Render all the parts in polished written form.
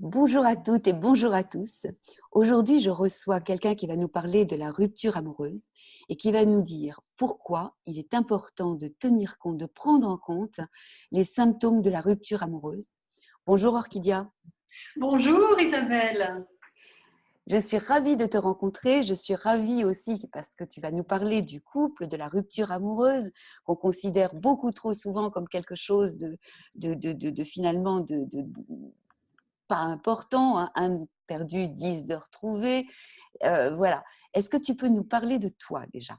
Bonjour à toutes et bonjour à tous. Aujourd'hui, je reçois quelqu'un qui va nous parler de la rupture amoureuse et qui va nous dire pourquoi il est important de tenir compte, de prendre en compte les symptômes de la rupture amoureuse. Bonjour Orchidia. Bonjour Isabelle. Je suis ravie de te rencontrer. Je suis ravie aussi parce que tu vas nous parler du couple, de la rupture amoureuse qu'on considère beaucoup trop souvent comme quelque chose de finalement pas important, hein, un perdu, 10 de retrouver. Voilà. Est-ce que tu peux nous parler de toi déjà?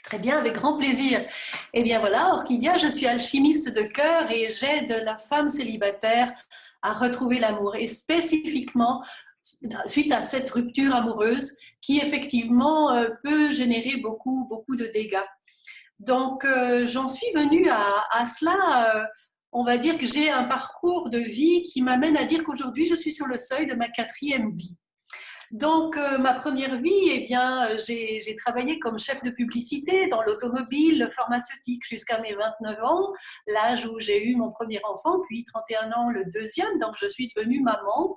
Très bien, avec grand plaisir. Eh bien voilà, Orchidia, je suis alchimiste de cœur et j'aide la femme célibataire à retrouver l'amour et spécifiquement suite à cette rupture amoureuse qui effectivement peut générer beaucoup de dégâts. Donc j'en suis venue à cela. On va dire que j'ai un parcours de vie qui m'amène à dire qu'aujourd'hui je suis sur le seuil de ma quatrième vie. Donc, ma première vie, eh bien, j'ai travaillé comme chef de publicité dans l'automobile, le pharmaceutique jusqu'à mes 29 ans, l'âge où j'ai eu mon premier enfant, puis 31 ans le deuxième, donc je suis devenue maman.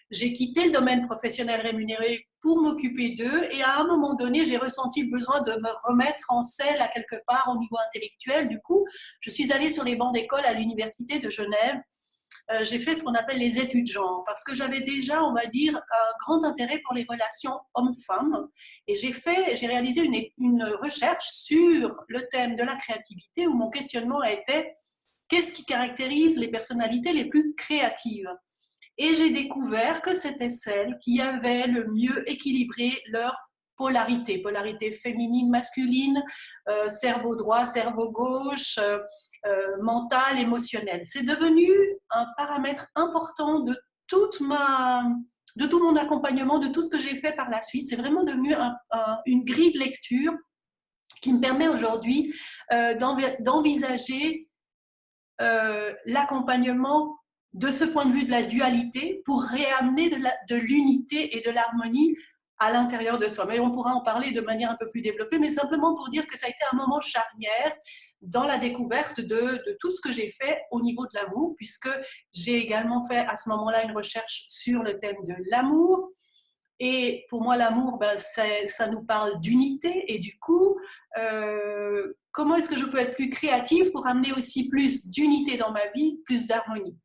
J'ai quitté le domaine professionnel rémunéré pour m'occuper d'eux et à un moment donné, j'ai ressenti le besoin de me remettre en selle à quelque part au niveau intellectuel. Du coup, je suis allée sur les bancs d'école à l'université de Genève. J'ai fait ce qu'on appelle les études genre, parce que j'avais déjà, on va dire, un grand intérêt pour les relations hommes-femmes. Et j'ai réalisé une recherche sur le thème de la créativité, où mon questionnement était qu'est-ce qui caractérise les personnalités les plus créatives? Et j'ai découvert que c'était celles qui avaient le mieux équilibré leur polarité féminine, masculine, cerveau droit, cerveau gauche, mental, émotionnel. C'est devenu un paramètre important de tout mon accompagnement, de tout ce que j'ai fait par la suite. C'est vraiment devenu une grille de lecture qui me permet aujourd'hui d'envisager l'accompagnement de ce point de vue de la dualité pour réamener de l'unité et de l'harmonie à l'intérieur de soi. Mais on pourra en parler de manière un peu plus développée, mais simplement pour dire que ça a été un moment charnière dans la découverte de tout ce que j'ai fait au niveau de l'amour, puisque j'ai également fait à ce moment-là une recherche sur le thème de l'amour. Et pour moi, l'amour, ben, ça nous parle d'unité. Et du coup, comment est-ce que je peux être plus créative pour amener aussi plus d'unité dans ma vie, plus d'harmonie?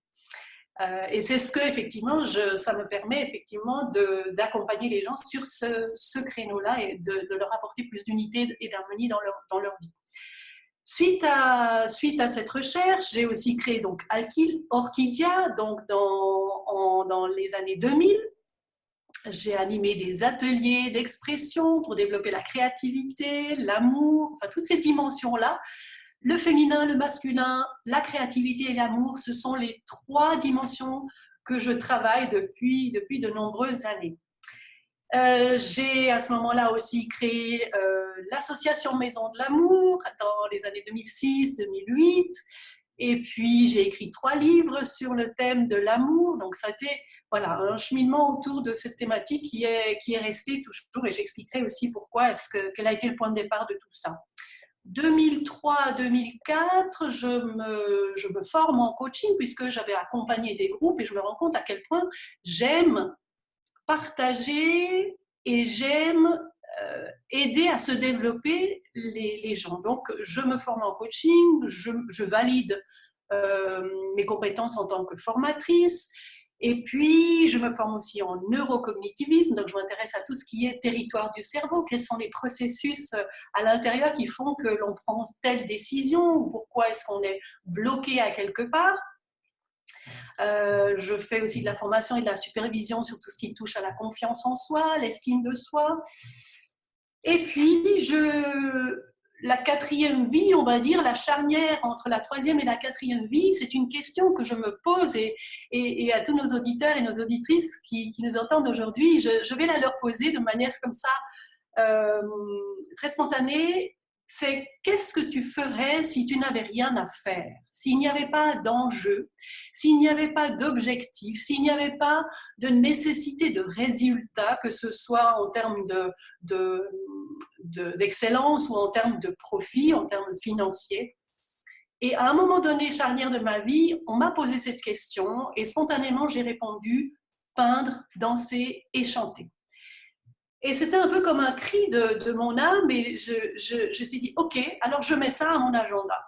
Et c'est ce que, effectivement, ça me permet effectivement d'accompagner les gens sur ce créneau-là et de leur apporter plus d'unité et d'harmonie dans leur vie. Suite à cette recherche, j'ai aussi créé donc Orchidia donc dans les années 2000. J'ai animé des ateliers d'expression pour développer la créativité, l'amour, enfin toutes ces dimensions-là. Le féminin, le masculin, la créativité et l'amour, ce sont les trois dimensions que je travaille depuis de nombreuses années. J'ai à ce moment-là aussi créé l'association Maison de l'amour dans les années 2006-2008. Et puis j'ai écrit 3 livres sur le thème de l'amour. Donc ça a été voilà, un cheminement autour de cette thématique qui est resté toujours. Et j'expliquerai aussi pourquoi, quel a été le point de départ de tout ça. 2003 à 2004, je me forme en coaching puisque j'avais accompagné des groupes et je me rends compte à quel point j'aime partager et j'aime aider à se développer les gens. Donc, je me forme en coaching, je valide mes compétences en tant que formatrice. Et puis, je me forme aussi en neurocognitivisme, donc je m'intéresse à tout ce qui est territoire du cerveau, quels sont les processus à l'intérieur qui font que l'on prend telle décision, ou pourquoi est-ce qu'on est bloqué à quelque part. Je fais aussi de la formation et de la supervision sur tout ce qui touche à la confiance en soi, l'estime de soi. Et puis, la quatrième vie, on va dire, la charnière entre la troisième et la quatrième vie, c'est une question que je me pose et à tous nos auditeurs et nos auditrices qui nous entendent aujourd'hui, je vais la leur poser de manière comme ça, très spontanée. C'est qu'est-ce que tu ferais si tu n'avais rien à faire, s'il n'y avait pas d'enjeu, s'il n'y avait pas d'objectif, s'il n'y avait pas de nécessité de résultat, que ce soit en termes d'excellence ou en termes de profit, en termes financiers. Et à un moment donné, charnière de ma vie, on m'a posé cette question et spontanément, j'ai répondu peindre, danser et chanter. Et c'était un peu comme un cri de mon âme et je me suis dit, OK, alors je mets ça à mon agenda.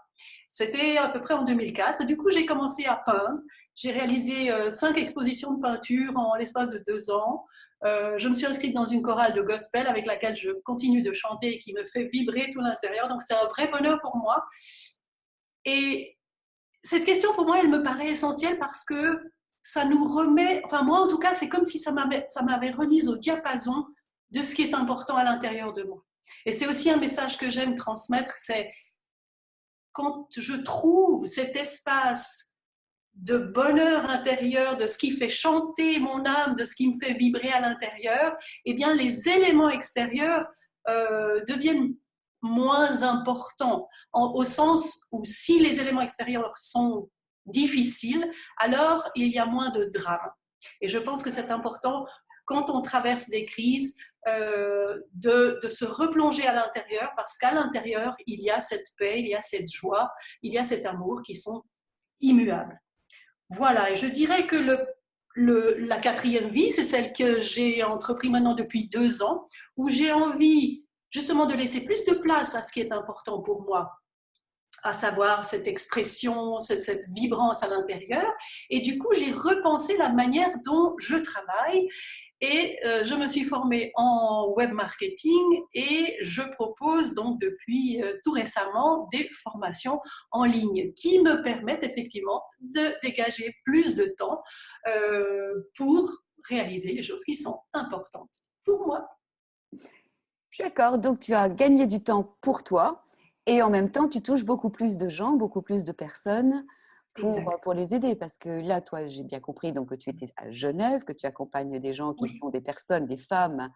C'était à peu près en 2004. Du coup, j'ai commencé à peindre. J'ai réalisé 5 expositions de peinture en l'espace de 2 ans. Je me suis inscrite dans une chorale de gospel avec laquelle je continue de chanter et qui me fait vibrer tout l'intérieur. Donc, c'est un vrai bonheur pour moi. Et cette question, pour moi, elle me paraît essentielle parce que ça nous remet, enfin moi en tout cas, c'est comme si ça m'avait remise au diapason de ce qui est important à l'intérieur de moi. Et c'est aussi un message que j'aime transmettre, c'est quand je trouve cet espace de bonheur intérieur, de ce qui fait chanter mon âme, de ce qui me fait vibrer à l'intérieur, eh bien les éléments extérieurs deviennent moins importants, au sens où si les éléments extérieurs sont difficiles, alors il y a moins de drame. Et je pense que c'est important quand on traverse des crises de se replonger à l'intérieur parce qu'à l'intérieur, il y a cette paix, il y a cette joie, il y a cet amour qui sont immuables. Voilà, et je dirais que la quatrième vie, c'est celle que j'ai entrepris maintenant depuis 2 ans, où j'ai envie justement de laisser plus de place à ce qui est important pour moi, à savoir cette expression, cette vibrance à l'intérieur. Et du coup, j'ai repensé la manière dont je travaille. Et je me suis formée en web marketing et je propose donc depuis tout récemment des formations en ligne qui me permettent effectivement de dégager plus de temps pour réaliser les choses qui sont importantes pour moi. D'accord, donc tu as gagné du temps pour toi et en même temps, tu touches beaucoup plus de gens, beaucoup plus de personnes Exact. pour les aider. Parce que là, toi, j'ai bien compris donc, que tu étais à Genève, que tu accompagnes des gens qui Oui. sont des personnes, des femmes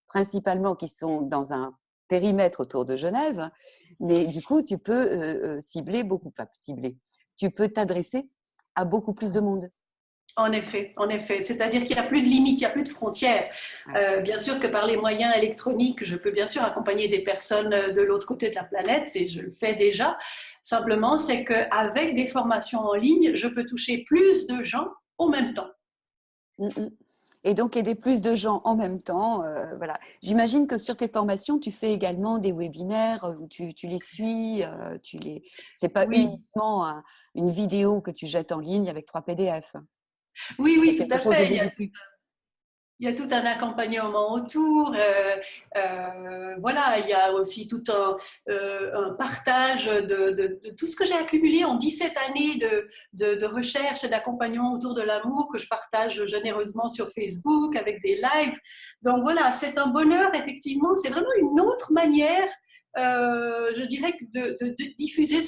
principalement qui sont dans un périmètre autour de Genève. Mais du coup, tu peux cibler beaucoup, enfin cibler, tu peux t'adresser à beaucoup plus de monde. En effet, en effet. C'est-à-dire qu'il n'y a plus de limites, il n'y a plus de frontières. Ouais. Bien sûr que par les moyens électroniques, je peux bien sûr accompagner des personnes de l'autre côté de la planète et je le fais déjà. Simplement, c'est qu'avec des formations en ligne, je peux toucher plus de gens au même temps. Mm, mm. Et donc aider plus de gens en même temps. Voilà. J'imagine que sur tes formations, tu fais également des webinaires où tu les suis. C'est pas Oui, uniquement une vidéo que tu jettes en ligne avec 3 PDF. oui, C'est oui, tout quelque à chose de fait. beaucoup plus. Il y a tout un accompagnement autour. Voilà, il y a aussi tout un partage de tout ce que j'ai accumulé en 17 années de recherche et d'accompagnement autour de l'amour que je partage généreusement sur Facebook avec des lives. Donc voilà, c'est un bonheur, effectivement. C'est vraiment une autre manière, je dirais, de diffuser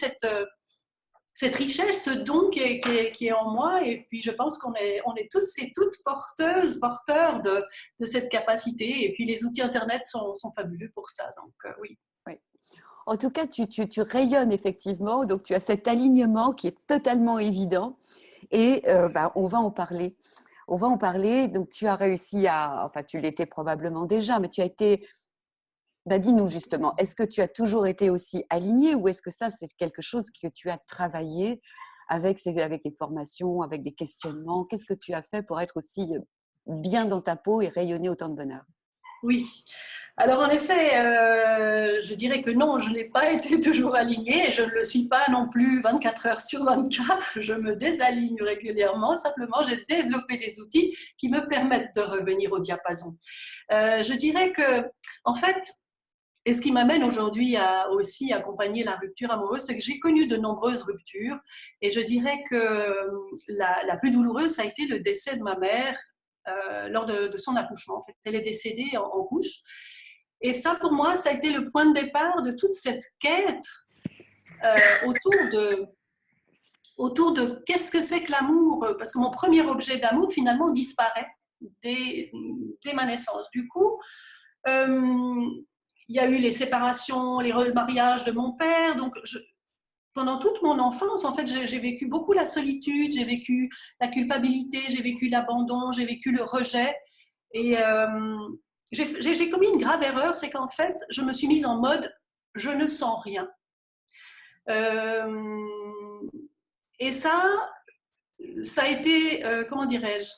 cette richesse, ce don qui est en moi. Et puis, je pense qu'on est tous et toutes porteurs de cette capacité. Et puis, les outils Internet sont fabuleux pour ça. Donc, oui. Oui. En tout cas, tu rayonnes effectivement. Donc, tu as cet alignement qui est totalement évident. Et on va en parler. On va en parler. Donc, tu as réussi enfin, tu l'étais probablement déjà, mais tu as été. Dis-nous justement, est-ce que tu as toujours été aussi alignée ou est-ce que ça, c'est quelque chose que tu as travaillé avec les formations, avec des questionnements? Qu'est-ce que tu as fait pour être aussi bien dans ta peau et rayonner autant de bonheur? Oui. Alors, en effet, je dirais que non, je n'ai pas été toujours alignée et je ne le suis pas non plus 24 heures sur 24. Je me désaligne régulièrement. Simplement, j'ai développé des outils qui me permettent de revenir au diapason. Je dirais que, en fait, et ce qui m'amène aujourd'hui à aussi accompagner la rupture amoureuse, c'est que j'ai connu de nombreuses ruptures et je dirais que la plus douloureuse, ça a été le décès de ma mère lors de son accouchement. En fait, elle est décédée en couche. Et ça, pour moi, ça a été le point de départ de toute cette quête euh, autour de qu'est-ce que c'est que l'amour. Parce que mon premier objet d'amour, finalement, disparaît dès ma naissance. Du coup, euh, il y a eu les séparations, les remariages de mon père. Donc, pendant toute mon enfance, en fait, j'ai vécu beaucoup la solitude, j'ai vécu la culpabilité, j'ai vécu l'abandon, j'ai vécu le rejet. Et j'ai commis une grave erreur, c'est qu'en fait, je me suis mise en mode je ne sens rien. Et ça a été, comment dirais-je,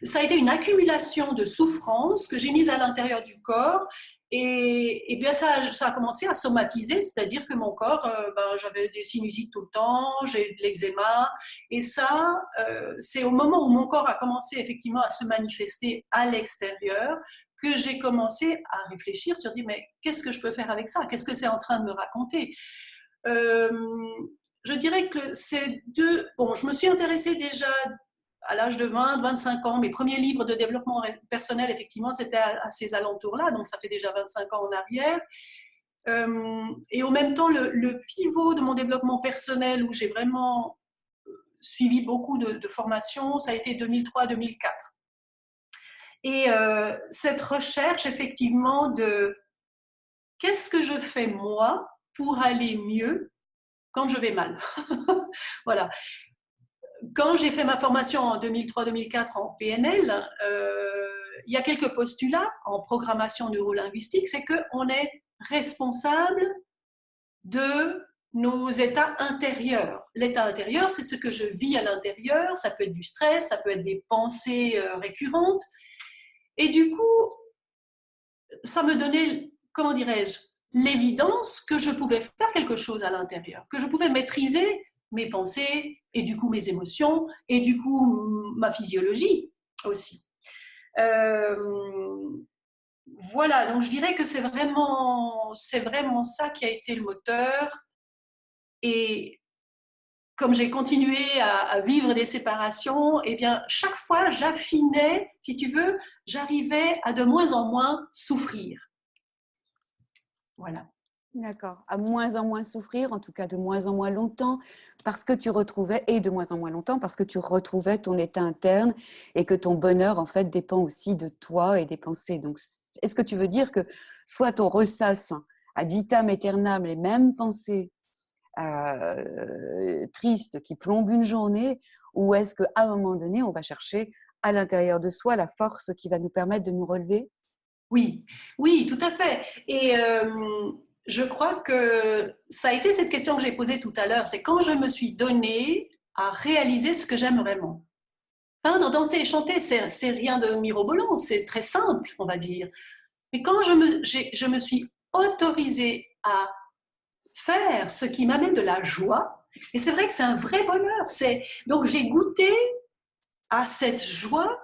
ça a été une accumulation de souffrances que j'ai mise à l'intérieur du corps. Et bien ça a commencé à somatiser, c'est-à-dire que mon corps, j'avais des sinusites tout le temps, j'ai eu de l'eczéma. Et ça, c'est au moment où mon corps a commencé effectivement à se manifester à l'extérieur que j'ai commencé à réfléchir sur dire, mais qu'est-ce que je peux faire avec ça? Qu'est-ce que c'est en train de me raconter? Je dirais que c'est deux... Bon, je me suis intéressée déjà à l'âge de 20, 25 ans. Mes premiers livres de développement personnel, effectivement, c'était à ces alentours-là, donc ça fait déjà 25 ans en arrière. Et en même temps, le pivot de mon développement personnel, où j'ai vraiment suivi beaucoup de formations, ça a été 2003-2004. Et cette recherche, effectivement, de qu'est-ce que je fais moi pour aller mieux quand je vais mal. Voilà. Quand j'ai fait ma formation en 2003-2004 en PNL, il y a quelques postulats en programmation neurolinguistique, c'est qu'on est responsable de nos états intérieurs. L'état intérieur, c'est ce que je vis à l'intérieur, ça peut être du stress, ça peut être des pensées récurrentes. Et du coup, ça me donnait, comment dirais-je, l'évidence que je pouvais faire quelque chose à l'intérieur, que je pouvais maîtriser mes pensées et du coup mes émotions et du coup ma physiologie aussi. Voilà, donc je dirais que c'est vraiment ça qui a été le moteur. Et comme j'ai continué à vivre des séparations, eh bien, chaque fois, j'affinais, si tu veux, j'arrivais à de moins en moins souffrir. Voilà. D'accord. À moins en moins souffrir, en tout cas de moins en moins longtemps, parce que tu retrouvais, et de moins en moins longtemps, parce que tu retrouvais ton état interne et que ton bonheur, en fait, dépend aussi de toi et des pensées. Donc, est-ce que tu veux dire que soit on ressasse ad vitam aeternam les mêmes pensées tristes qui plombent une journée, ou est-ce qu'à un moment donné, on va chercher à l'intérieur de soi la force qui va nous permettre de nous relever? Oui, oui, tout à fait. Et je crois que ça a été cette question que j'ai posée tout à l'heure, c'est quand je me suis donnée à réaliser ce que j'aime vraiment. Peindre, danser et chanter, c'est rien de mirobolant, c'est très simple, on va dire. Mais quand je me suis autorisée à faire ce qui m'amène de la joie, et c'est vrai que c'est un vrai bonheur. Donc j'ai goûté à cette joie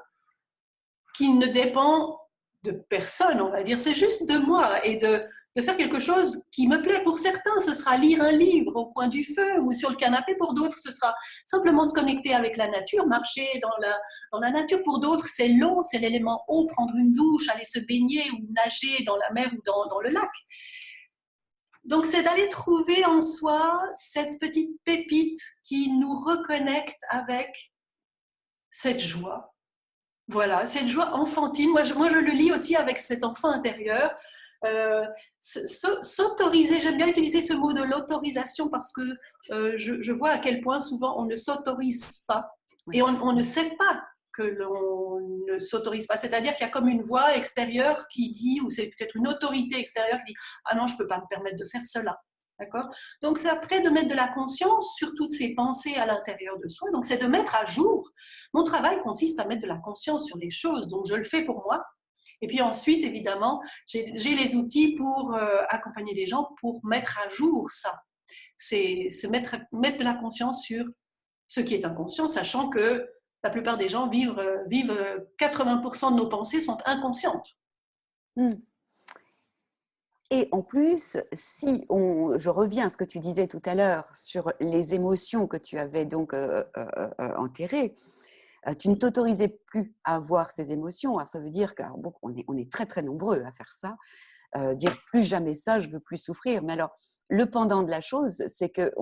qui ne dépend de personne, on va dire. C'est juste de moi et de faire quelque chose qui me plaît. Pour certains, ce sera lire un livre au coin du feu ou sur le canapé. Pour d'autres, ce sera simplement se connecter avec la nature, marcher dans la nature. Pour d'autres, c'est l'eau, c'est l'élément eau, prendre une douche, aller se baigner ou nager dans la mer ou dans le lac. Donc, c'est d'aller trouver en soi cette petite pépite qui nous reconnecte avec cette joie. Voilà, cette joie enfantine. Moi, je le lis aussi avec cet enfant intérieur. S'autoriser, j'aime bien utiliser ce mot de l'autorisation parce que je vois à quel point souvent on ne s'autorise pas. Oui. Et on ne sait pas que l'on ne s'autorise pas. C'est-à-dire qu'il y a comme une voix extérieure qui dit, ou c'est peut-être une autorité extérieure qui dit « Ah non, je ne peux pas me permettre de faire cela ». D'accord ? Donc, c'est après de mettre de la conscience sur toutes ces pensées à l'intérieur de soi. Donc, c'est de mettre à jour. Mon travail consiste à mettre de la conscience sur les choses. Donc, je le fais pour moi. Et puis ensuite, évidemment, j'ai les outils pour accompagner les gens pour mettre à jour ça. C'est mettre de la conscience sur ce qui est inconscient, sachant que la plupart des gens vivent 80% de nos pensées sont inconscientes. Et en plus, je reviens à ce que tu disais tout à l'heure sur les émotions que tu avais donc enterrées, tu ne t'autorisais plus à avoir ces émotions. Alors ça veut dire qu'on est très très nombreux à faire ça, dire plus jamais ça, je veux plus souffrir. Mais alors, le pendant de la chose, c'est que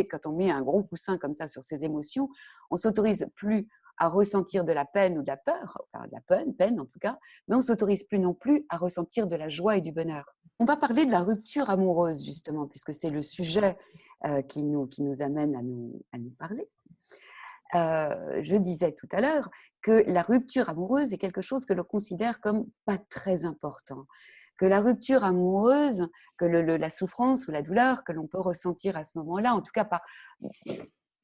quand on met un gros coussin comme ça sur ses émotions, on s'autorise plus à ressentir de la peine ou de la peur, enfin de la peine en tout cas, mais on s'autorise plus non plus à ressentir de la joie et du bonheur. On va parler de la rupture amoureuse justement, puisque c'est le sujet qui nous amène à nous parler. Je disais tout à l'heure que la rupture amoureuse est quelque chose que l'on considère comme pas très important. Que la rupture amoureuse, que la souffrance ou la douleur que l'on peut ressentir à ce moment-là, en tout cas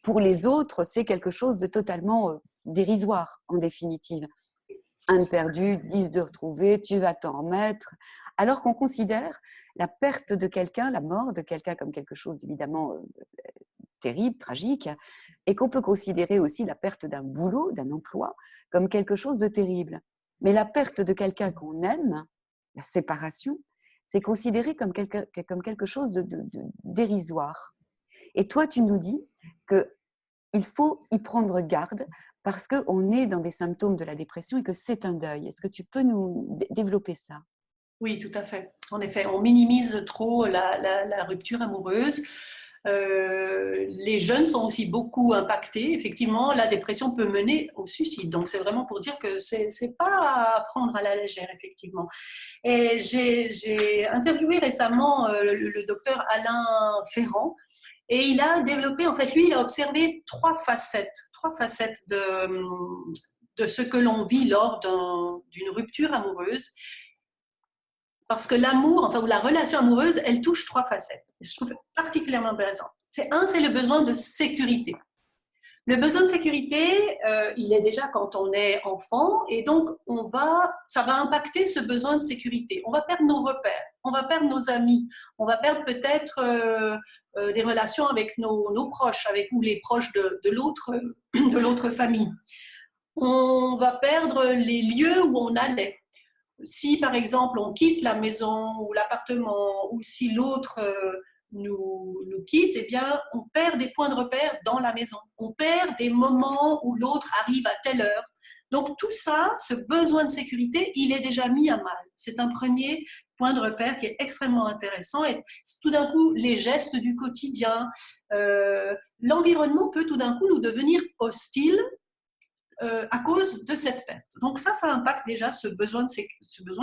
pour les autres, c'est quelque chose de totalement dérisoire, en définitive. Un de perdu, 10 de retrouvé, tu vas t'en remettre. Alors qu'on considère la perte de quelqu'un, la mort de quelqu'un comme quelque chose d'évidemment terrible, tragique, et qu'on peut considérer aussi la perte d'un boulot, d'un emploi, comme quelque chose de terrible. Mais la perte de quelqu'un qu'on aime, la séparation, c'est considéré comme quelque chose de dérisoire. Et toi, tu nous dis qu'il faut y prendre garde parce qu'on est dans des symptômes de la dépression et que c'est un deuil. Est-ce que tu peux nous développer ça? Oui, tout à fait. En effet, on minimise trop la rupture amoureuse. Les jeunes sont aussi beaucoup impactés. Effectivement, la dépression peut mener au suicide. Donc, c'est vraiment pour dire que c'est pas à prendre à la légère, effectivement. Et j'ai interviewé récemment le docteur Alain Ferrand. Et il a développé, en fait, lui, il a observé trois facettes de ce que l'on vit lors d'une rupture amoureuse. Parce que l'amour, enfin, ou la relation amoureuse, elle touche trois facettes. Et je trouve particulièrement intéressant. C'est le besoin de sécurité. Le besoin de sécurité, il est déjà quand on est enfant, et donc ça va impacter ce besoin de sécurité. On va perdre nos repères, on va perdre nos amis, on va perdre peut-être des relations avec nos proches, ou les proches de l'autre famille. On va perdre les lieux où on allait. Si par exemple on quitte la maison ou l'appartement, ou si l'autre nous quitte, eh bien on perd des points de repère dans la maison. On perd des moments où l'autre arrive à telle heure. Donc tout ça, ce besoin de sécurité, il est déjà mis à mal. C'est un premier point de repère qui est extrêmement intéressant. Et tout d'un coup, les gestes du quotidien, l'environnement peut tout d'un coup nous devenir hostile à cause de cette perte. Donc ça impacte déjà ce besoin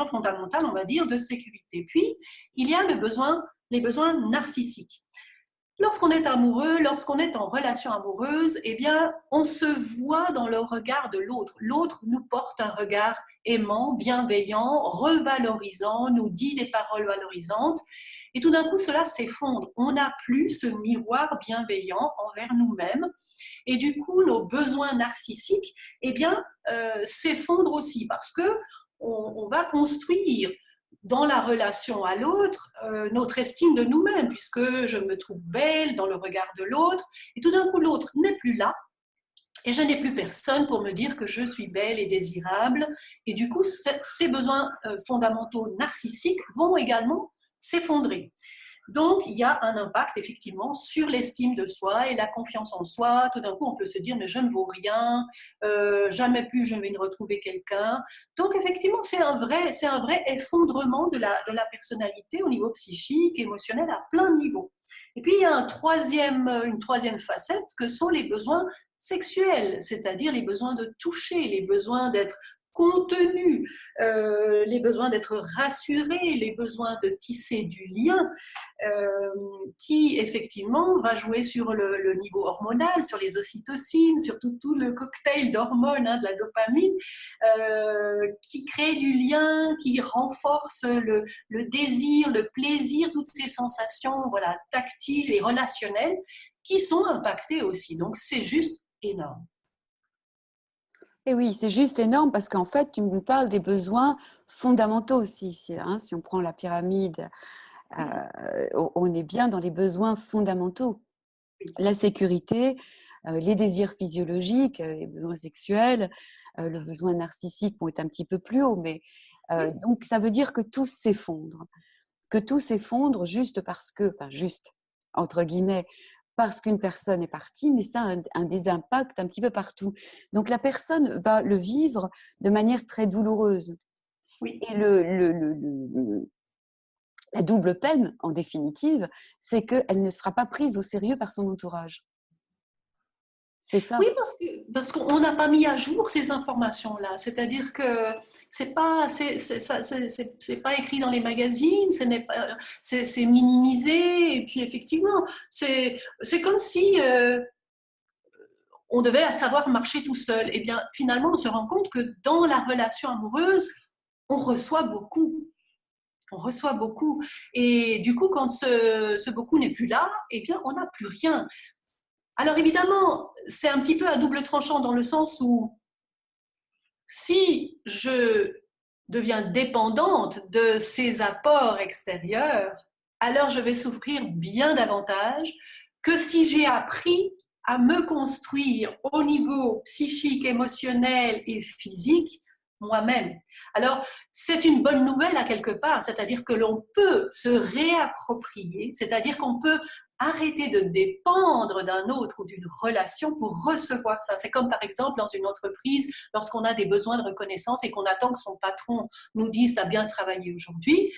fondamental, on va dire, de sécurité. Puis, il y a les besoins narcissiques. Lorsqu'on est amoureux, lorsqu'on est en relation amoureuse, eh bien, on se voit dans le regard de l'autre. L'autre nous porte un regard aimant, bienveillant, revalorisant, nous dit des paroles valorisantes. Et tout d'un coup, cela s'effondre. On n'a plus ce miroir bienveillant envers nous-mêmes. Et du coup, nos besoins narcissiques, eh bien, s'effondrent aussi parce que on va construire dans la relation à l'autre notre estime de nous-mêmes, puisque je me trouve belle dans le regard de l'autre. Et tout d'un coup, l'autre n'est plus là. Et je n'ai plus personne pour me dire que je suis belle et désirable. Et du coup, ces besoins fondamentaux narcissiques vont également s'effondrer. Donc, il y a un impact effectivement sur l'estime de soi et la confiance en soi. Tout d'un coup, on peut se dire, mais je ne vaux rien, jamais plus je vais ne retrouver quelqu'un. Donc, effectivement, c'est un vrai effondrement de la personnalité au niveau psychique, émotionnel, à plein de niveaux. Et puis, il y a une troisième facette que sont les besoins sexuels, c'est-à-dire les besoins de toucher, les besoins d'être contenu, les besoins d'être rassuré, les besoins de tisser du lien, qui effectivement va jouer sur le niveau hormonal, sur les ocytocines, sur tout le cocktail d'hormones, de la dopamine, qui crée du lien, qui renforce le désir, le plaisir, toutes ces sensations tactiles et relationnelles qui sont impactées aussi. Donc c'est juste énorme. Et oui, c'est juste énorme parce qu'en fait, tu nous parles des besoins fondamentaux aussi. Si on prend la pyramide, on est bien dans les besoins fondamentaux. La sécurité, les désirs physiologiques, les besoins sexuels, le besoin narcissique vont être un petit peu plus haut. Mais donc, ça veut dire que tout s'effondre. Que tout s'effondre juste parce que, enfin juste, entre guillemets, parce qu'une personne est partie, mais ça a des impacts un petit peu partout. Donc la personne va le vivre de manière très douloureuse. Oui. Et la double peine, en définitive, c'est qu'elle ne sera pas prise au sérieux par son entourage. C'est ça. Oui, parce qu'on n'a pas mis à jour ces informations-là. C'est-à-dire que c'est pas écrit dans les magazines, c'est minimisé. Et puis effectivement, c'est comme si on devait savoir marcher tout seul. Et bien finalement, on se rend compte que dans la relation amoureuse, on reçoit beaucoup. On reçoit beaucoup. Et du coup, quand ce beaucoup n'est plus là, eh bien, on n'a plus rien. Alors évidemment, c'est un petit peu à double tranchant dans le sens où si je deviens dépendante de ces apports extérieurs, alors je vais souffrir bien davantage que si j'ai appris à me construire au niveau psychique, émotionnel et physique moi-même. Alors, c'est une bonne nouvelle à quelque part, c'est-à-dire que l'on peut se réapproprier, c'est-à-dire qu'on peut arrêter de dépendre d'un autre ou d'une relation pour recevoir ça. C'est comme par exemple dans une entreprise, lorsqu'on a des besoins de reconnaissance et qu'on attend que son patron nous dise « t'as bien travaillé aujourd'hui »,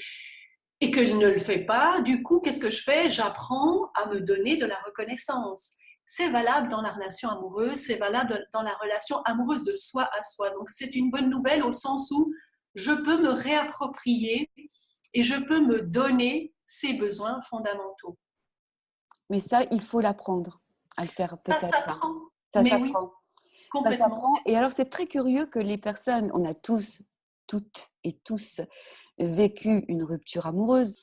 et qu'il ne le fait pas, du coup, qu'est-ce que je fais? J'apprends à me donner de la reconnaissance. C'est valable dans la relation amoureuse, c'est valable dans la relation amoureuse de soi à soi. Donc, c'est une bonne nouvelle au sens où je peux me réapproprier et je peux me donner ces besoins fondamentaux. Mais ça, il faut l'apprendre à le faire Ça peut-être. s'apprend, Ça mais oui, s'apprend. Ça complètement. s'apprend. Et alors, c'est très curieux que les personnes, on a tous, toutes et tous vécu une rupture amoureuse.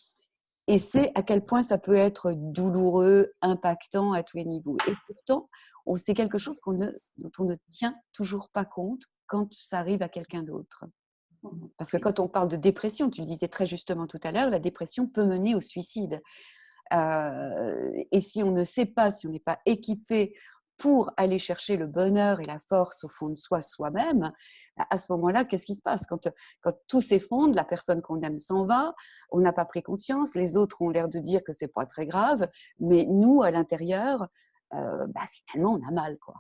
Et c'est à quel point ça peut être douloureux, impactant à tous les niveaux. Et pourtant, c'est quelque chose dont on ne tient toujours pas compte quand ça arrive à quelqu'un d'autre. Parce que quand on parle de dépression, tu le disais très justement tout à l'heure, la dépression peut mener au suicide. Et si on ne sait pas, si on n'est pas équipé pour aller chercher le bonheur et la force au fond de soi, soi-même, à ce moment-là, qu'est-ce qui se passe quand tout s'effondre, la personne qu'on aime s'en va, on n'a pas pris conscience, les autres ont l'air de dire que c'est pas très grave, mais nous, à l'intérieur, finalement, on a mal, quoi.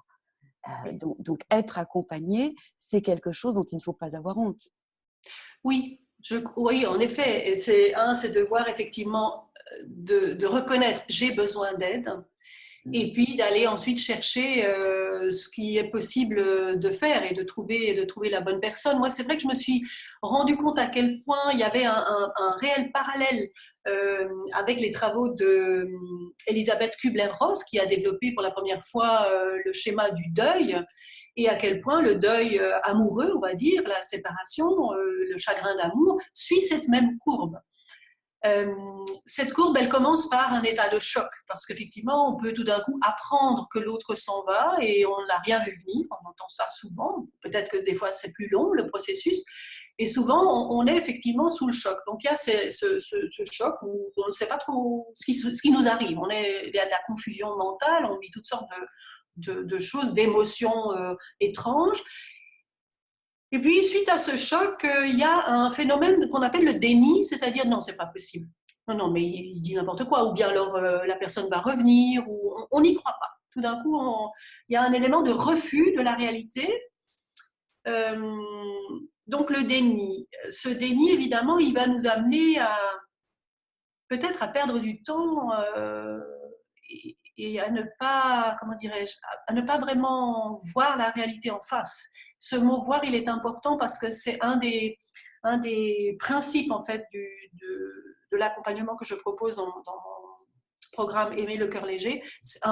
Donc, être accompagné, c'est quelque chose dont il ne faut pas avoir honte. Oui, oui, en effet, c'est de voir effectivement, de reconnaître j'ai besoin d'aide, et puis d'aller ensuite chercher ce qui est possible de faire et de trouver la bonne personne. Moi, c'est vrai que je me suis rendu compte à quel point il y avait un réel parallèle avec les travaux d'Elisabeth Kubler-Ross, qui a développé pour la première fois le schéma du deuil, et à quel point le deuil amoureux, on va dire, la séparation, le chagrin d'amour, suit cette même courbe. Cette courbe, elle commence par un état de choc, parce qu'effectivement, on peut tout d'un coup apprendre que l'autre s'en va et on n'a rien vu venir, on entend ça souvent, peut-être que des fois c'est plus long le processus, et souvent on est effectivement sous le choc. Donc il y a ce choc où on ne sait pas trop ce qui nous arrive, il y a de la confusion mentale, on vit toutes sortes de choses, d'émotions étranges. Et puis, suite à ce choc, il y a un phénomène qu'on appelle le déni, c'est-à-dire non, c'est pas possible. Non, non, mais il dit n'importe quoi, ou bien alors la personne va revenir, ou on n'y croit pas. Tout d'un coup, il y a un élément de refus de la réalité. Donc le déni. Ce déni, évidemment, il va nous amener peut-être à perdre du temps et à ne pas, comment dirais-je, à ne pas vraiment voir la réalité en face. Ce mot voir, il est important parce que c'est un des principes en fait de l'accompagnement que je propose dans mon programme Aimer le cœur léger.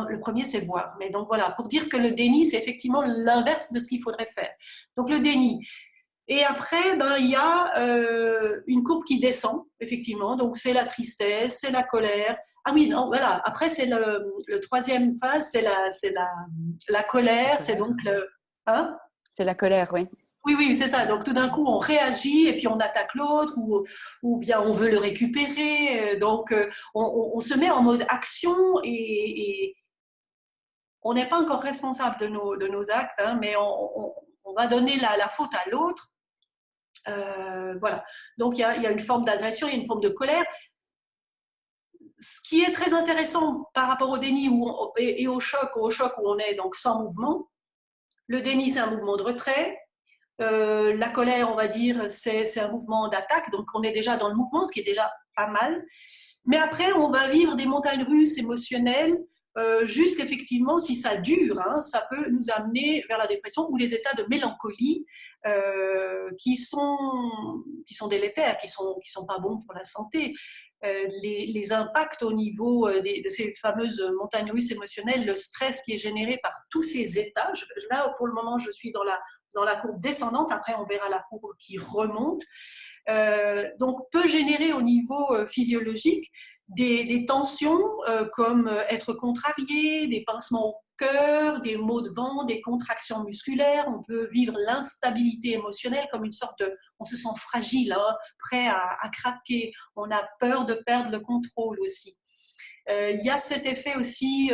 Le premier, c'est voir. Mais donc voilà, pour dire que le déni, c'est effectivement l'inverse de ce qu'il faudrait faire. Donc le déni. Et après, il y a une courbe qui descend, effectivement. Donc, c'est la tristesse, c'est la colère. Ah oui, non, voilà. Après, c'est le troisième phase, c'est la colère. C'est donc le... Hein? C'est la colère, oui. Oui, oui, c'est ça. Donc, tout d'un coup, on réagit et puis on attaque l'autre ou bien on veut le récupérer. Donc, on se met en mode action et on n'est pas encore responsable de nos actes, hein, mais on va donner la faute à l'autre. Voilà. Donc, il y a une forme d'agression, il y a une forme de colère. Ce qui est très intéressant par rapport au déni et au choc où on est donc sans mouvement. Le déni, c'est un mouvement de retrait. La colère, on va dire, c'est un mouvement d'attaque. Donc, on est déjà dans le mouvement, ce qui est déjà pas mal. Mais après, on va vivre des montagnes russes émotionnelles jusqu'effectivement, si ça dure, hein, ça peut nous amener vers la dépression ou les états de mélancolie qui sont délétères, qui sont pas bons pour la santé. Les impacts au niveau de ces fameuses montagnes russes émotionnelles, le stress qui est généré par tous ces états. Là, pour le moment, je suis dans la courbe descendante. Après, on verra la courbe qui remonte. Donc, peut générer au niveau physiologique des tensions comme être contrarié, des pincements cœur, des maux de ventre, des contractions musculaires. On peut vivre l'instabilité émotionnelle comme une sorte de... On se sent fragile, hein, prêt à craquer. On a peur de perdre le contrôle aussi. Il y a cet effet aussi,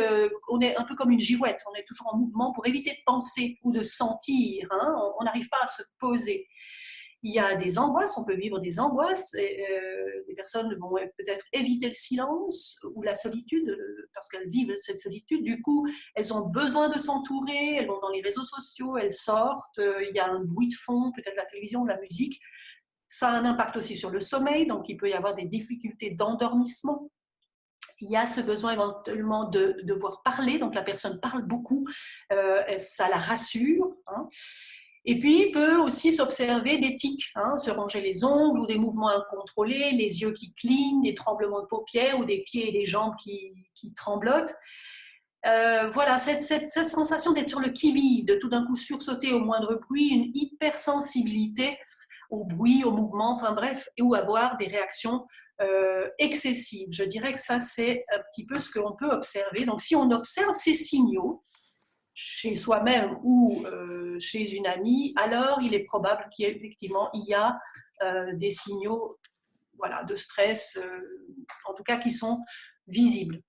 on est un peu comme une girouette, on est toujours en mouvement pour éviter de penser ou de sentir, hein, on n'arrive pas à se poser. Il y a des angoisses, on peut vivre des angoisses, les personnes vont peut-être éviter le silence ou la solitude, parce qu'elles vivent cette solitude, du coup elles ont besoin de s'entourer, elles vont dans les réseaux sociaux, elles sortent, il y a un bruit de fond, peut-être la télévision, la musique, ça a un impact aussi sur le sommeil, donc il peut y avoir des difficultés d'endormissement. Il y a ce besoin éventuellement de devoir parler, donc la personne parle beaucoup, ça la rassure. Hein. Et puis, il peut aussi s'observer des tics, hein, se ronger les ongles ou des mouvements incontrôlés, les yeux qui clignent, des tremblements de paupières ou des pieds et des jambes qui tremblotent. Voilà, cette sensation d'être sur le qui-vive, de tout d'un coup sursauter au moindre bruit, une hypersensibilité au bruit, au mouvement, enfin bref, ou avoir des réactions excessives. Je dirais que ça, c'est un petit peu ce qu'on peut observer. Donc, si on observe ces signaux chez soi-même ou chez une amie, alors il est probable qu'effectivement, il y a des signaux voilà, de stress, en tout cas qui sont visibles.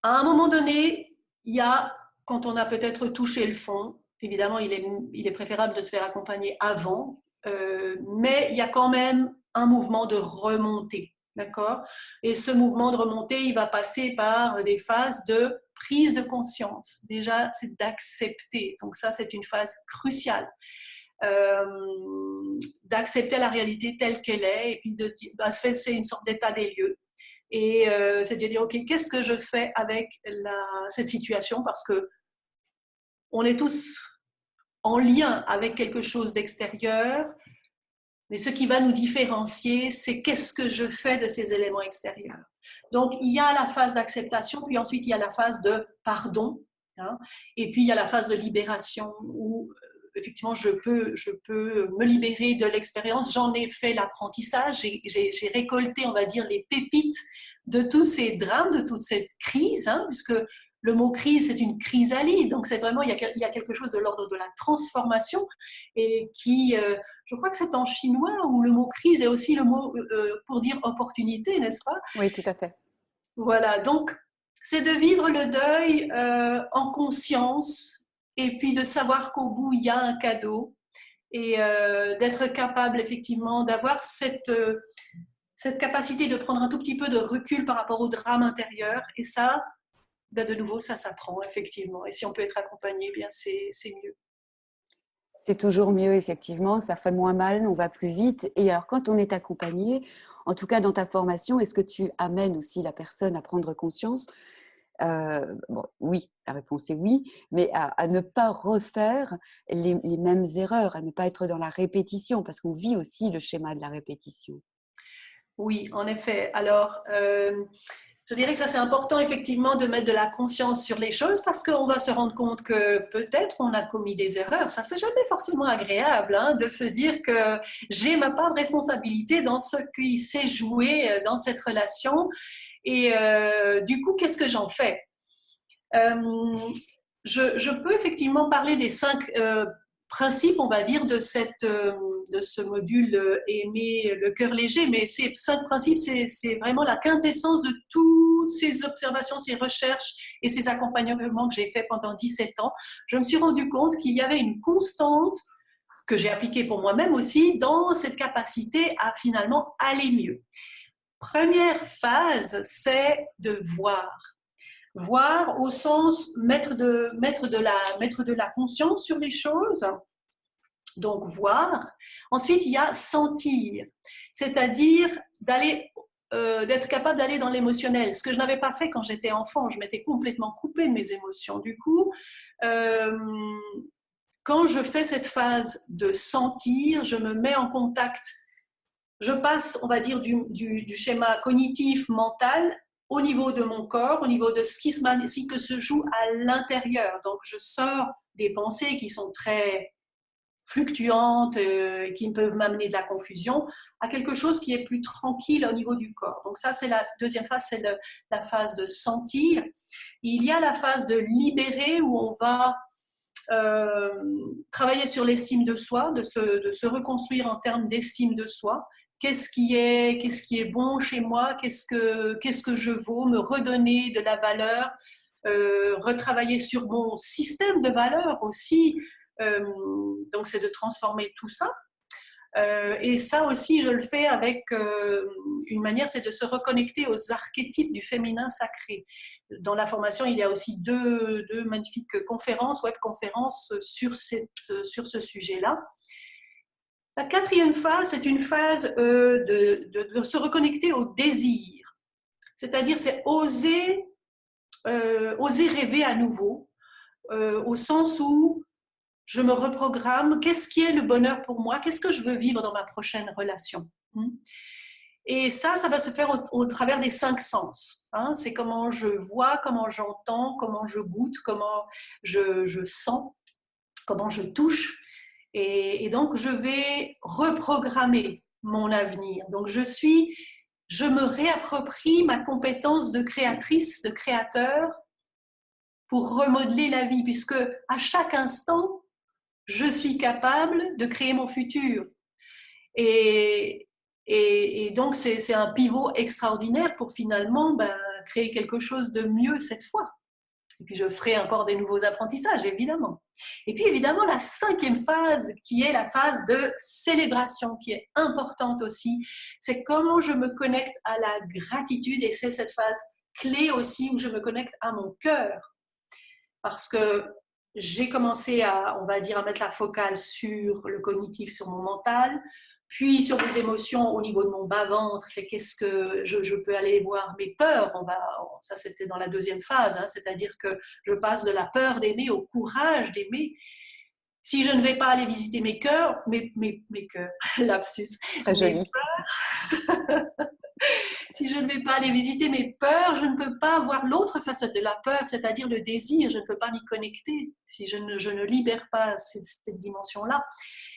À un moment donné, il y a, quand on a peut-être touché le fond, évidemment, il est préférable de se faire accompagner avant, mais il y a quand même un mouvement de remontée, d'accord? Et ce mouvement de remontée, il va passer par des phases de prise de conscience. Déjà, c'est d'accepter. Donc ça, c'est une phase cruciale. D'accepter la réalité telle qu'elle est, et puis c'est une sorte d'état des lieux. Et c'est de dire, OK, qu'est-ce que je fais avec cette situation? Parce que on est tous en lien avec quelque chose d'extérieur, mais ce qui va nous différencier, c'est qu'est-ce que je fais de ces éléments extérieurs. Donc, il y a la phase d'acceptation, puis ensuite, il y a la phase de pardon, hein, et puis il y a la phase de libération, où effectivement, je peux me libérer de l'expérience. J'en ai fait l'apprentissage, j'ai récolté, on va dire, les pépites de tous ces drames, de toute cette crise, hein, puisque le mot crise, c'est une chrysalide, donc c'est vraiment, il y a quelque chose de l'ordre de la transformation, et qui, je crois que c'est en chinois, où le mot crise est aussi le mot pour dire opportunité, n'est-ce pas? Oui, tout à fait. Voilà, donc c'est de vivre le deuil en conscience, et puis de savoir qu'au bout, il y a un cadeau, et d'être capable effectivement d'avoir cette capacité de prendre un tout petit peu de recul par rapport au drame intérieur, et ça, de nouveau, ça s'apprend effectivement. Et si on peut être accompagné, bien c'est mieux. C'est toujours mieux, effectivement, ça fait moins mal, on va plus vite. Et alors, quand on est accompagné, en tout cas dans ta formation, est-ce que tu amènes aussi la personne à prendre conscience bon, oui, la réponse est oui, mais à ne pas refaire les mêmes erreurs, à ne pas être dans la répétition, parce qu'on vit aussi le schéma de la répétition. Oui, en effet. Alors, je dirais que ça, c'est important effectivement de mettre de la conscience sur les choses parce qu'on va se rendre compte que peut-être on a commis des erreurs. Ça, c'est jamais forcément agréable hein, de se dire que j'ai ma part de responsabilité dans ce qui s'est joué dans cette relation. Et du coup, qu'est-ce que j'en fais? Je peux effectivement parler des 5 principes, on va dire, de ce module aimer le cœur léger, mais ces 5 principes, c'est vraiment la quintessence de toutes ces observations, ces recherches et ces accompagnements que j'ai fait pendant 17 ans. Je me suis rendu compte qu'il y avait une constante que j'ai appliquée pour moi-même aussi dans cette capacité à finalement aller mieux. Première phase, c'est de voir. Voir au sens mettre de la conscience sur les choses, donc voir. Ensuite, il y a sentir, c'est-à-dire d'être capable d'aller dans l'émotionnel, ce que je n'avais pas fait quand j'étais enfant. Je m'étais complètement coupée de mes émotions. Du coup, quand je fais cette phase de sentir, je me mets en contact. Je passe, on va dire, du schéma cognitif, mental, au niveau de mon corps, au niveau de ce qui se joue à l'intérieur. Donc, je sors des pensées qui sont très fluctuantes qui peuvent m'amener de la confusion, à quelque chose qui est plus tranquille au niveau du corps. Donc ça, c'est la deuxième phase, c'est la phase de sentir. Il y a la phase de libérer où on va travailler sur l'estime de soi, de se reconstruire en termes d'estime de soi. Qu'est-ce qui est bon chez moi, qu'est-ce que je vaux, me redonner de la valeur, retravailler sur mon système de valeurs aussi. Donc c'est de transformer tout ça. Et ça aussi, je le fais avec une manière, c'est de se reconnecter aux archétypes du féminin sacré. Dans la formation, il y a aussi deux magnifiques conférences, web-conférences sur ce sujet-là. La quatrième phase, c'est une phase de se reconnecter au désir. C'est-à-dire, c'est oser rêver à nouveau, au sens où je me reprogramme, qu'est-ce qui est le bonheur pour moi, qu'est-ce que je veux vivre dans ma prochaine relation. Et ça va se faire au travers des 5 sens. C'est comment je vois, comment j'entends, comment je goûte, comment je sens, comment je touche. Et donc, je vais reprogrammer mon avenir. Donc, je me réapproprie ma compétence de créatrice, de créateur, pour remodeler la vie, puisque à chaque instant, je suis capable de créer mon futur. Et donc, c'est un pivot extraordinaire pour finalement créer quelque chose de mieux cette fois. Et puis, je ferai encore des nouveaux apprentissages, évidemment. Et puis, évidemment, la 5e phase, qui est la phase de célébration, qui est importante aussi, c'est comment je me connecte à la gratitude. Et c'est cette phase clé aussi où je me connecte à mon cœur. Parce que j'ai commencé on va dire, à mettre la focale sur le cognitif, sur mon mental, puis sur les émotions au niveau de mon bas-ventre, c'est qu'est-ce que je peux aller voir mes peurs. Ça, c'était dans la 2e phase, c'est-à-dire que je passe de la peur d'aimer au courage d'aimer. Si je ne vais pas aller visiter mes cœurs, mes cœurs, lapsus, Très joli. Si je ne vais pas aller visiter mes peurs, je ne peux pas voir l'autre facette de la peur, c'est-à-dire le désir. Je ne peux pas m'y connecter si je ne libère pas cette dimension-là.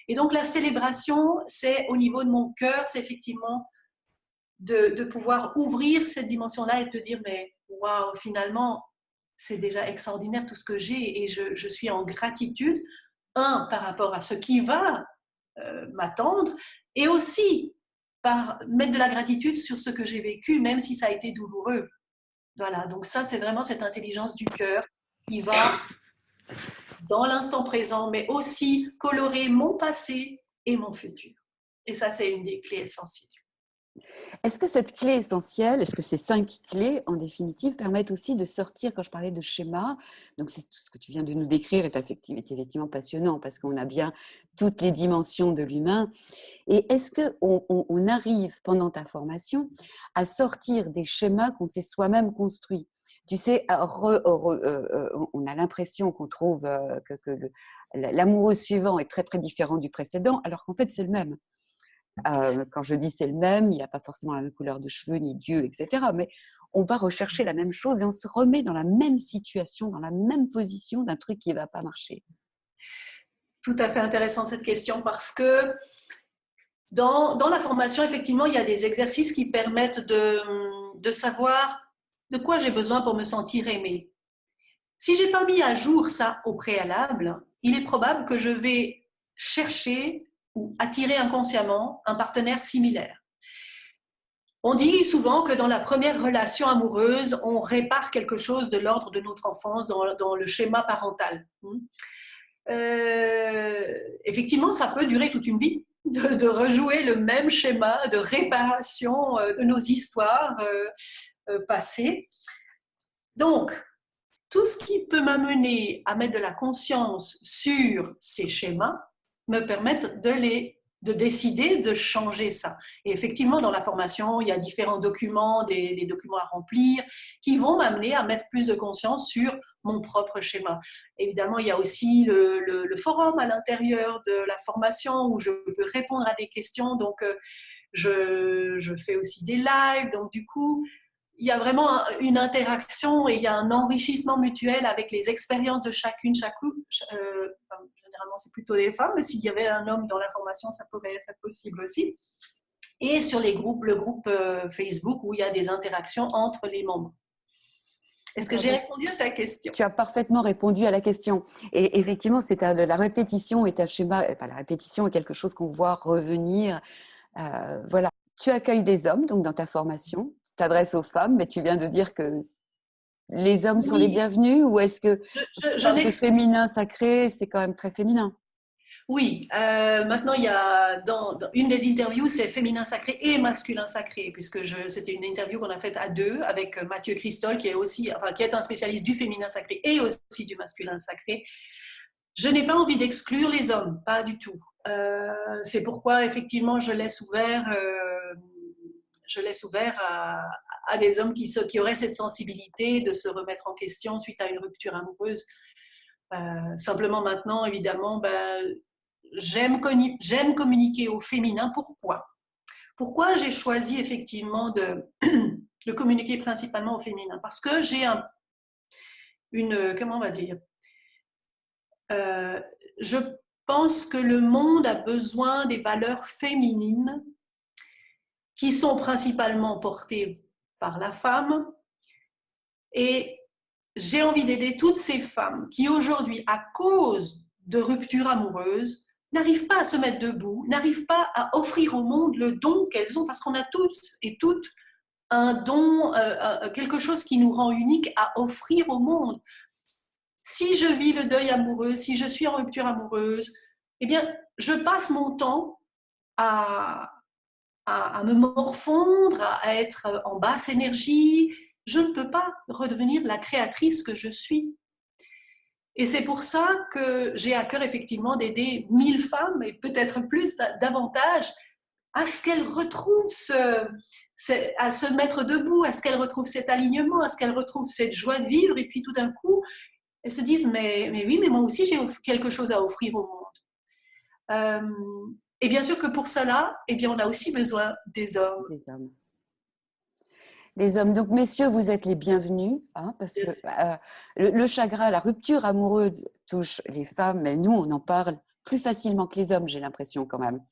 Et donc, la célébration, c'est au niveau de mon cœur, c'est effectivement de pouvoir ouvrir cette dimension-là et de dire, mais waouh, finalement, c'est déjà extraordinaire tout ce que j'ai et je suis en gratitude, par rapport à ce qui va m'attendre, et aussi par mettre de la gratitude sur ce que j'ai vécu, même si ça a été douloureux. Voilà, donc ça, c'est vraiment cette intelligence du cœur qui va dans l'instant présent, mais aussi colorer mon passé et mon futur. Et ça, c'est une des clés essentielles. Est-ce que cette clé essentielle, est-ce que ces 5 clés, en définitive, permettent aussi de sortir, quand je parlais de schéma, donc c'est tout ce que tu viens de nous décrire est effectivement passionnant parce qu'on a bien toutes les dimensions de l'humain. Et est-ce qu'on arrive, pendant ta formation, à sortir des schémas qu'on s'est soi-même construits ? Tu sais, on a l'impression qu'on trouve que l'amoureux suivant est très, très différent du précédent, alors qu'en fait, c'est le même. Quand je dis c'est le même, il n'y a pas forcément la même couleur de cheveux, ni Dieu, etc. Mais on va rechercher la même chose et on se remet dans la même situation, dans la même position d'un truc qui ne va pas marcher. Tout à fait intéressant cette question parce que dans la formation, effectivement, il y a des exercices qui permettent de savoir de quoi j'ai besoin pour me sentir aimée. Si je n'ai pas mis à jour ça au préalable, il est probable que je vais chercher ou attirer inconsciemment un partenaire similaire. On dit souvent que dans la première relation amoureuse, on répare quelque chose de l'ordre de notre enfance dans le schéma parental. Effectivement, ça peut durer toute une vie de rejouer le même schéma de réparation de nos histoires passées. Donc, tout ce qui peut m'amener à mettre de la conscience sur ces schémas me permettent de décider de changer ça. Et effectivement, dans la formation, il y a différents documents, des documents à remplir qui vont m'amener à mettre plus de conscience sur mon propre schéma. Évidemment, il y a aussi le forum à l'intérieur de la formation où je peux répondre à des questions. Donc, je fais aussi des lives. Donc, du coup, il y a vraiment une interaction et il y a un enrichissement mutuel avec les expériences de chacune, généralement c'est plutôt des femmes, mais s'il y avait un homme dans la formation, ça pourrait être possible aussi. Et sur le groupe Facebook où il y a des interactions entre les membres. Est-ce que j'ai répondu à ta question? Tu as parfaitement répondu à la question. Et effectivement, la répétition est un schéma. Enfin, la répétition est quelque chose qu'on voit revenir. Voilà. Tu accueilles des hommes donc dans ta formation. Tu t'adresses aux femmes, mais tu viens de dire que les hommes sont les bienvenus, ou est-ce que le féminin sacré, c'est quand même très féminin? Oui, maintenant il y a dans une des interviews, c'est féminin sacré et masculin sacré, puisque c'était une interview qu'on a faite à deux avec Mathieu Christol, qui est un spécialiste du féminin sacré et aussi du masculin sacré. Je n'ai pas envie d'exclure les hommes, pas du tout. C'est pourquoi effectivement je laisse ouvert à des hommes qui auraient cette sensibilité de se remettre en question suite à une rupture amoureuse. Simplement maintenant, évidemment, j'aime communiquer au féminin. Pourquoi j'ai choisi effectivement de communiquer principalement au féminin? Parce que j'ai comment on va dire, je pense que le monde a besoin des valeurs féminines qui sont principalement portées par la femme, et j'ai envie d'aider toutes ces femmes qui aujourd'hui, à cause de ruptures amoureuses, n'arrivent pas à se mettre debout, n'arrivent pas à offrir au monde le don qu'elles ont, parce qu'on a tous et toutes un don, quelque chose qui nous rend unique à offrir au monde. Si je vis le deuil amoureux, si je suis en rupture amoureuse, eh bien, je passe mon temps à me morfondre, à être en basse énergie. Je ne peux pas redevenir la créatrice que je suis. Et c'est pour ça que j'ai à cœur effectivement d'aider 1000 femmes, et peut-être plus, davantage, à ce qu'elles retrouvent à se mettre debout, à ce qu'elles retrouvent cet alignement, à ce qu'elles retrouvent cette joie de vivre, et puis tout d'un coup, elles se disent mais oui, mais moi aussi j'ai quelque chose à offrir au monde. Et bien sûr que pour cela, eh bien, on a aussi besoin des hommes. Les hommes. Donc, messieurs, vous êtes les bienvenus, hein, parce que le chagrin, la rupture amoureuse touche les femmes, mais nous, on en parle plus facilement que les hommes, j'ai l'impression quand même.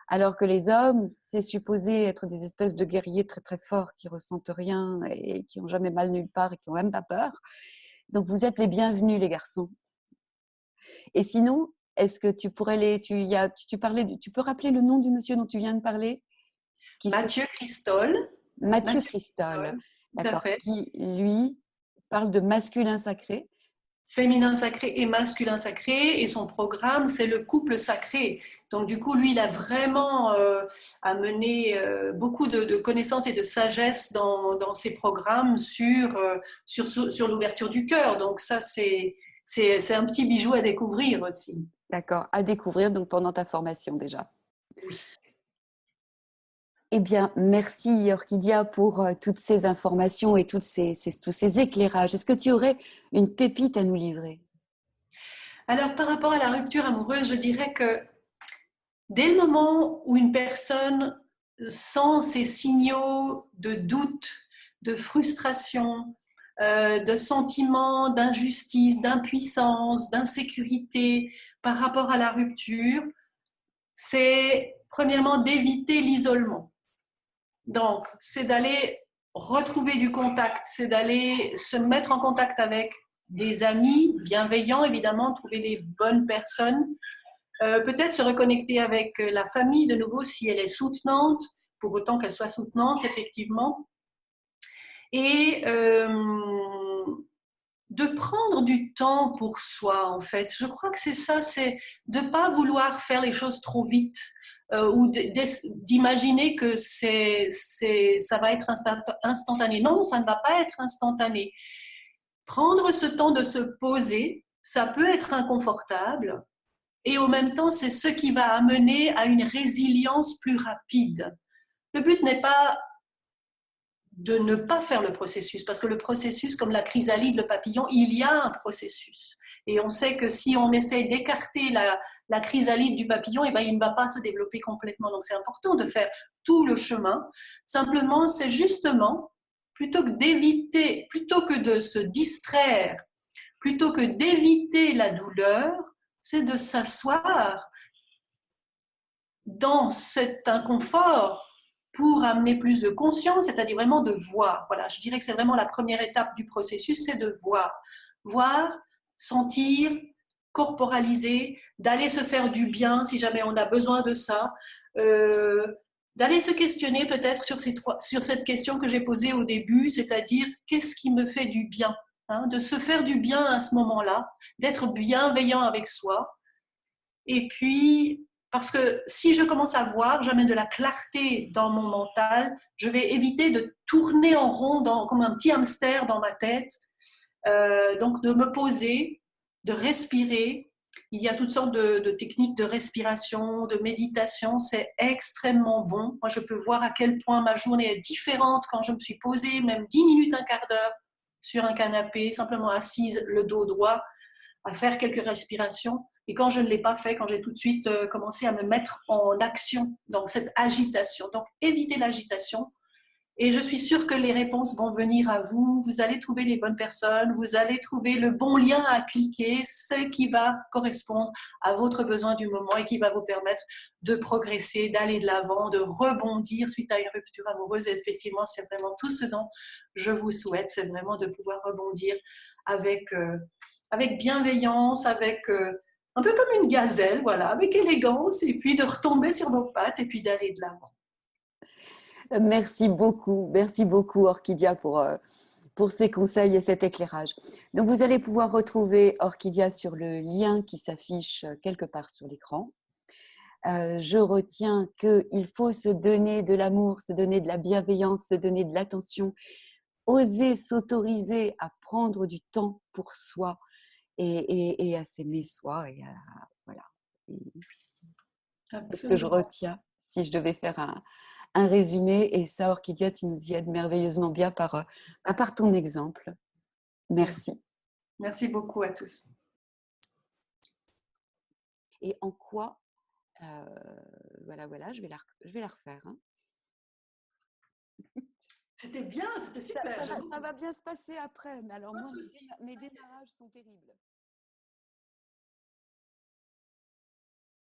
Alors que les hommes, c'est supposé être des espèces de guerriers très très forts qui ressentent rien et qui n'ont jamais mal nulle part et qui n'ont même pas peur. Donc, vous êtes les bienvenus, les garçons. Et sinon, est-ce que tu pourrais tu peux rappeler le nom du monsieur dont tu viens de parler? Mathieu Christol. Mathieu Christol, d'accord, qui, lui, parle de masculin sacré. Féminin sacré et masculin sacré, et son programme, c'est le couple sacré. Donc, du coup, lui, il a vraiment amené beaucoup de connaissances et de sagesse dans ses programmes sur l'ouverture du cœur. Donc, ça, c'est un petit bijou à découvrir aussi. D'accord, à découvrir donc pendant ta formation déjà. Oui. Eh bien, merci Orchidia pour toutes ces informations et tous ces éclairages. Est-ce que tu aurais une pépite à nous livrer? Alors, par rapport à la rupture amoureuse, je dirais que dès le moment où une personne sent ces signaux de doute, de frustration, de sentiments d'injustice, d'impuissance, d'insécurité par rapport à la rupture, c'est premièrement d'éviter l'isolement. Donc, c'est d'aller retrouver du contact, c'est d'aller se mettre en contact avec des amis bienveillants, évidemment, trouver les bonnes personnes, peut-être se reconnecter avec la famille de nouveau si elle est soutenante, pour autant qu'elle soit soutenante, effectivement, et de prendre du temps pour soi, en fait. Je crois que c'est ça, c'est de ne pas vouloir faire les choses trop vite, ou d'imaginer que ça va être instantané. Non, ça ne va pas être instantané. Prendre ce temps de se poser, ça peut être inconfortable, et en même temps, c'est ce qui va amener à une résilience plus rapide. Le but n'est pas de ne pas faire le processus, parce que le processus, comme la chrysalide, le papillon, il y a un processus. Et on sait que si on essaie d'écarter la chrysalide du papillon, eh ben, il ne va pas se développer complètement. Donc c'est important de faire tout le chemin. Simplement, c'est justement, plutôt que de se distraire, plutôt que d'éviter la douleur, c'est de s'asseoir dans cet inconfort pour amener plus de conscience, c'est-à-dire vraiment de voir. Voilà, je dirais que c'est vraiment la première étape du processus, c'est de voir. Voir, sentir, corporaliser, d'aller se faire du bien si jamais on a besoin de ça, d'aller se questionner peut-être sur cette question que j'ai posée au début, c'est-à-dire qu'est-ce qui me fait du bien, hein, de se faire du bien à ce moment-là, d'être bienveillant avec soi. Et puis, parce que si je commence à voir, j'amène de la clarté dans mon mental, je vais éviter de tourner en rond comme un petit hamster dans ma tête. Donc, de me poser, de respirer. Il y a toutes sortes de techniques de respiration, de méditation. C'est extrêmement bon. Moi, je peux voir à quel point ma journée est différente quand je me suis posée, même 10 minutes, un quart d'heure sur un canapé, simplement assise, le dos droit, à faire quelques respirations. Et quand je ne l'ai pas fait, quand j'ai tout de suite commencé à me mettre en action dans cette agitation. Donc, évitez l'agitation. Et je suis sûre que les réponses vont venir à vous. Vous allez trouver les bonnes personnes. Vous allez trouver le bon lien à cliquer, ce qui va correspondre à votre besoin du moment et qui va vous permettre de progresser, d'aller de l'avant, de rebondir suite à une rupture amoureuse. Et effectivement, c'est vraiment tout ce dont je vous souhaite. C'est vraiment de pouvoir rebondir avec bienveillance, un peu comme une gazelle, voilà, avec élégance, et puis de retomber sur vos pattes et puis d'aller de l'avant. Merci beaucoup Orchidia pour ces conseils et cet éclairage. Donc vous allez pouvoir retrouver Orchidia sur le lien qui s'affiche quelque part sur l'écran. Je retiens qu'il faut se donner de l'amour, se donner de la bienveillance, se donner de l'attention, oser s'autoriser à prendre du temps pour soi et à s'aimer soi. Et voilà. C'est ce que je retiens si je devais faire un résumé. Et ça, Orchidia, tu nous y aides merveilleusement bien par ton exemple. Merci. Merci beaucoup à tous. Et en quoi, voilà, je vais la refaire. Hein. C'était bien, c'était super. Ça va bien se passer après. Mais alors, moi, mes démarrages sont terribles.